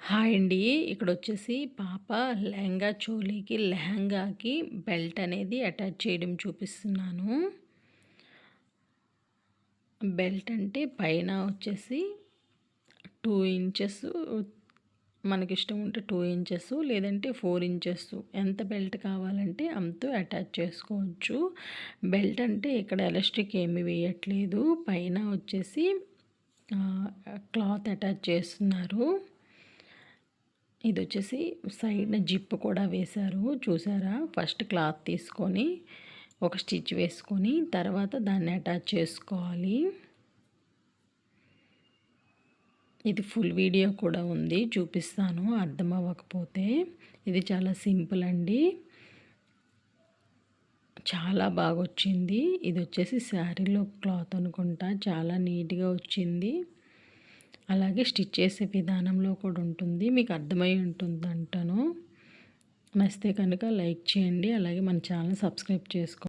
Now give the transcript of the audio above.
Hi అండి. ఇక్కడొచ్చేసి పాప lehenga చోలీకి, లెహంగాకి belt అనేది అటాచ్ చేయడం చూపిస్తున్నాను. బెల్ట్ అంటే పైన వచ్చేసి 2 ఇంచెస్ మనకిష్టం ఉంటే 2 ఇంచెస్ లేదంటే 4 ఇంచెస్ ఎంత బెల్ట్ కావాలంటే అంత అటాచ్ చేసుకోవచ్చు. బెల్ట్ అంటే ఇక్కడ ఎలాస్టిక్ ఏమీ వేయట్లేదు. పైన వచ్చేసి క్లాత్ అటాచ్ చేస్తున్నారు. ఇదొచ్చేసి సైడ్‌న జిప్ కూడా వేశారు. చూసారా? ఫస్ట్ క్లాత్ తీసుకొని ఒక స్టిచ్ వేసుకొని తర్వాత దాన్ని అటాచ్ చేసుకోవాలి. ఇది ఫుల్ వీడియో కూడా ఉంది. చూపిస్తాను అర్థం అవ్వకపోతే. ఇది చాలా సింపుల్ అండి. చాలా బాగొచ్చింది. ఇదొచ్చేసి శారీలో క్లాత్ అనుకుంటా. చాలా నీట్‌గా వచ్చింది. అలాగే స్టిచ్ చేసే విధానంలో కూడా ఉంటుంది. మీకు అర్థమై ఉంటుందంటాను. నచ్చితే కనుక లైక్ చేయండి. అలాగే మన ఛానల్ సబ్స్క్రైబ్ చేసుకోండి.